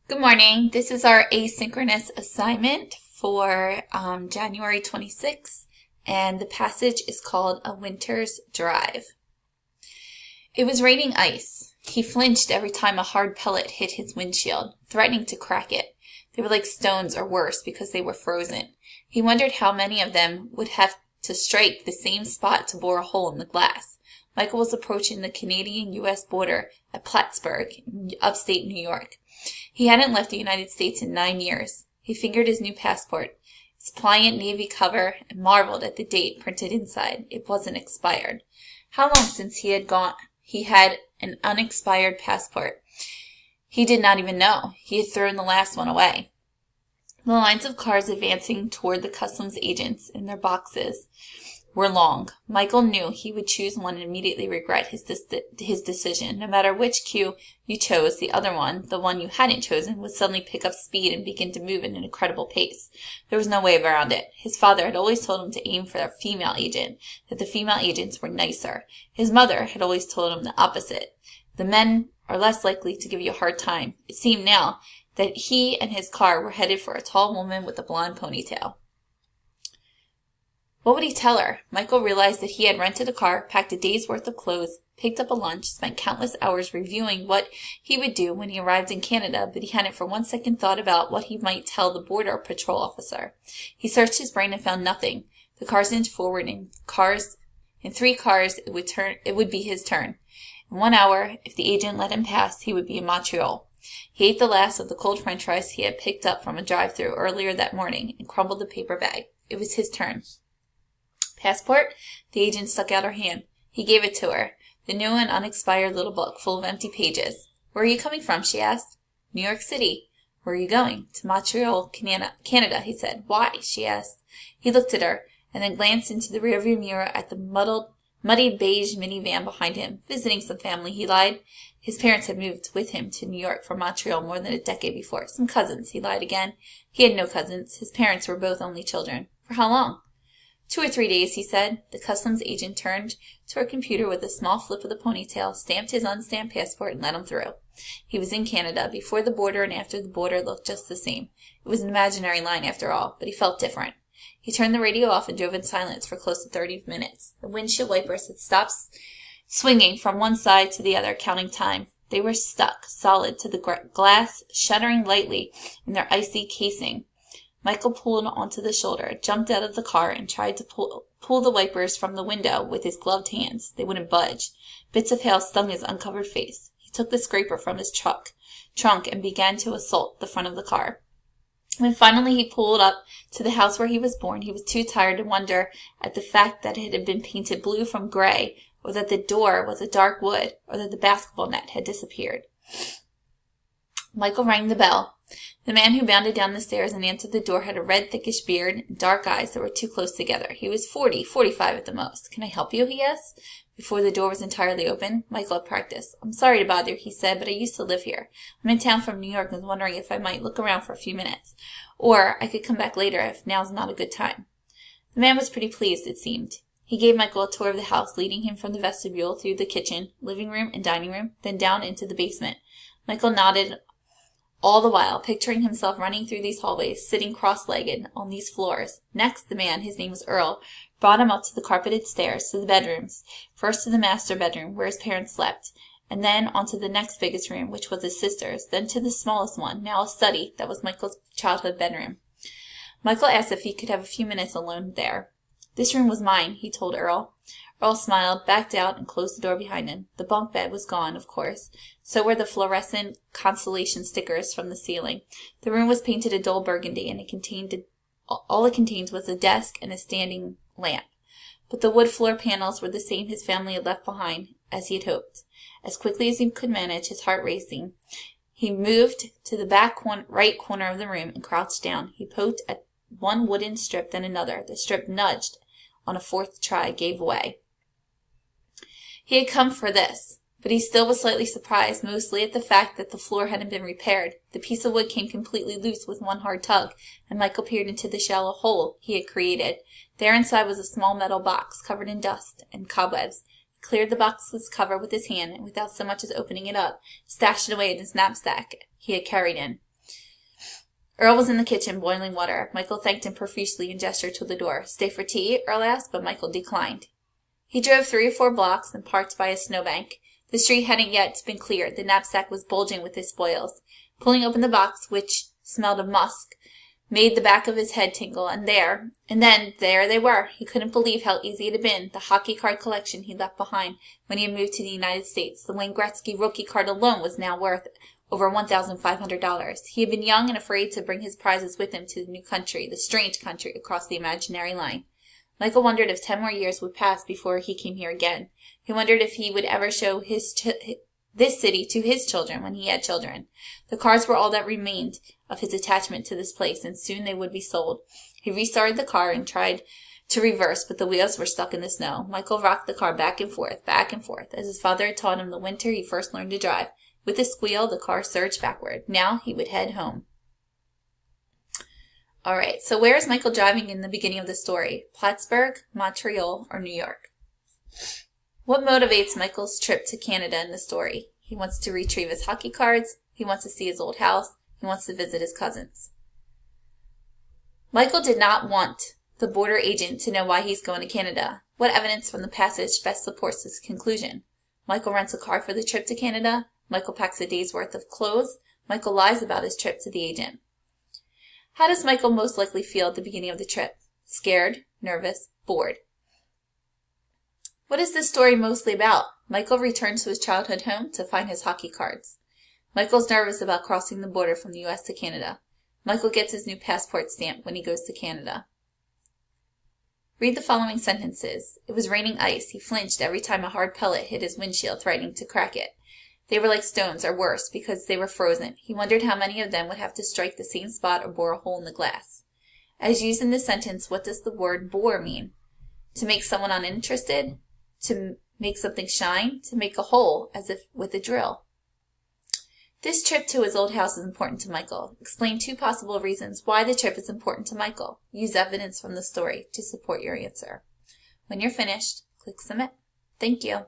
Good morning. This is our asynchronous assignment for January 26th, and the passage is called A Winter's Drive. It was raining ice. He flinched every time a hard pellet hit his windshield, threatening to crack it. They were like stones or worse because they were frozen. He wondered how many of them would have to strike the same spot to bore a hole in the glass. Michael was approaching the Canadian-U.S. border at Plattsburgh, upstate New York. He hadn't left the United States in 9 years. He fingered his new passport, its pliant navy cover, and marveled at the date printed inside. It wasn't expired. How long since he had an unexpired passport? He did not even know. He had thrown the last one away. The lines of cars advancing toward the customs agents in their boxes were long. Michael knew he would choose one and immediately regret his decision. No matter which queue you chose, the other one, the one you hadn't chosen, would suddenly pick up speed and begin to move at an incredible pace. There was no way around it. His father had always told him to aim for a female agent, that the female agents were nicer. His mother had always told him the opposite. The men are less likely to give you a hard time. It seemed now that he and his car were headed for a tall woman with a blonde ponytail. What would he tell her? Michael realized that he had rented a car, packed a day's worth of clothes, picked up a lunch, spent countless hours reviewing what he would do when he arrived in Canada, but he hadn't for 1 second thought about what he might tell the border patrol officer. He searched his brain and found nothing. The cars inched forward. In 3 cars, it would be his turn. In 1 hour, if the agent let him pass, he would be in Montreal. He ate the last of the cold french fries he had picked up from a drive-thru earlier that morning and crumbled the paper bag. It was his turn. Passport? The agent stuck out her hand. He gave it to her, the new and unexpired little book full of empty pages. Where are you coming from? She asked. New York City. Where are you going? To Montreal, Canada, he said. Why? She asked. He looked at her and then glanced into the rearview mirror at the muddied beige minivan behind him. Visiting some family, he lied. His parents had moved with him to New York from Montreal more than a decade before. Some cousins, he lied again. He had no cousins. His parents were both only children. For how long? 2 or 3 days, he said. The customs agent turned to her computer with a small flip of the ponytail, stamped his unstamped passport, and let him through. He was in Canada. Before the border and after the border looked just the same. It was an imaginary line after all, but he felt different. He turned the radio off and drove in silence for close to 30 minutes. The windshield wipers had stopped swinging from one side to the other, counting time. They were stuck, solid to the glass, shuddering lightly in their icy casing. Michael pulled onto the shoulder, jumped out of the car, and tried to pull the wipers from the window with his gloved hands. They wouldn't budge. Bits of hail stung his uncovered face. He took the scraper from his trunk and began to assault the front of the car. When finally he pulled up to the house where he was born, he was too tired to wonder at the fact that it had been painted blue from gray, or that the door was a dark wood, or that the basketball net had disappeared. Michael rang the bell. The man who bounded down the stairs and answered the door had a red, thickish beard and dark eyes that were too close together. He was 45 at the most. "Can I help you?" he asked, before the door was entirely open. Michael had practiced. "I'm sorry to bother you," he said, "but I used to live here. I'm in town from New York and was wondering if I might look around for a few minutes. Or I could come back later if now's not a good time." The man was pretty pleased, it seemed. He gave Michael a tour of the house, leading him from the vestibule through the kitchen, living room, and dining room, then down into the basement. Michael nodded all the while, picturing himself running through these hallways, sitting cross-legged on these floors. Next, the man, his name was Earl, brought him up to the carpeted stairs, to the bedrooms, first to the master bedroom, where his parents slept, and then onto the next biggest room, which was his sister's, then to the smallest one, now a study, that was Michael's childhood bedroom. Michael asked if he could have a few minutes alone there. "This room was mine," he told Earl. Earl smiled, backed out, and closed the door behind him. The bunk bed was gone, of course. So were the fluorescent constellation stickers from the ceiling. The room was painted a dull burgundy, and all it contained was a desk and a standing lamp. But the wood floor panels were the same his family had left behind, as he had hoped. As quickly as he could manage, his heart racing, he moved to the right corner of the room and crouched down. He poked at one wooden strip, then another. The strip nudged. On a 4th try, gave way. He had come for this, but he still was slightly surprised, mostly at the fact that the floor hadn't been repaired. The piece of wood came completely loose with one hard tug, and Michael peered into the shallow hole he had created. There inside was a small metal box covered in dust and cobwebs. He cleared the box's cover with his hand, and without so much as opening it up, stashed it away in his knapsack he had carried in. Earl was in the kitchen, boiling water. Michael thanked him profusely and gestured to the door. "Stay for tea?" Earl asked, but Michael declined. He drove 3 or 4 blocks and parked by a snowbank. The street hadn't yet been cleared. The knapsack was bulging with his spoils. Pulling open the box, which smelled of musk, made the back of his head tingle, and then there they were. He couldn't believe how easy it had been. The hockey card collection he left behind when he had moved to the United States. The Wayne Gretzky rookie card alone was now worth over $1,500. He had been young and afraid to bring his prizes with him to the new country, the strange country across the imaginary line. Michael wondered if 10 more years would pass before he came here again. He wondered if he would ever show this city to his children when he had children. The cards were all that remained of his attachment to this place, and soon they would be sold. He restarted the car and tried to reverse, but the wheels were stuck in the snow. Michael rocked the car back and forth, as his father had taught him the winter he first learned to drive. With a squeal, the car surged backward. Now he would head home. All right, so where is Michael driving in the beginning of the story? Plattsburgh, Montreal, or New York? What motivates Michael's trip to Canada in the story? He wants to retrieve his hockey cards. He wants to see his old house. He wants to visit his cousins. Michael did not want the border agent to know why he's going to Canada. What evidence from the passage best supports this conclusion? Michael rents a car for the trip to Canada. Michael packs a day's worth of clothes. Michael lies about his trip to the agent. How does Michael most likely feel at the beginning of the trip? Scared, nervous, bored. What is this story mostly about? Michael returns to his childhood home to find his hockey cards. Michael's nervous about crossing the border from the U.S. to Canada. Michael gets his new passport stamp when he goes to Canada. Read the following sentences. It was raining ice. He flinched every time a hard pellet hit his windshield, threatening to crack it. They were like stones, or worse, because they were frozen. He wondered how many of them would have to strike the same spot or bore a hole in the glass. As used in this sentence, what does the word bore mean? To make someone uninterested? To make something shine? To make a hole, as if with a drill. This trip to his old house is important to Michael. Explain 2 possible reasons why the trip is important to Michael. Use evidence from the story to support your answer. When you're finished, click Submit. Thank you.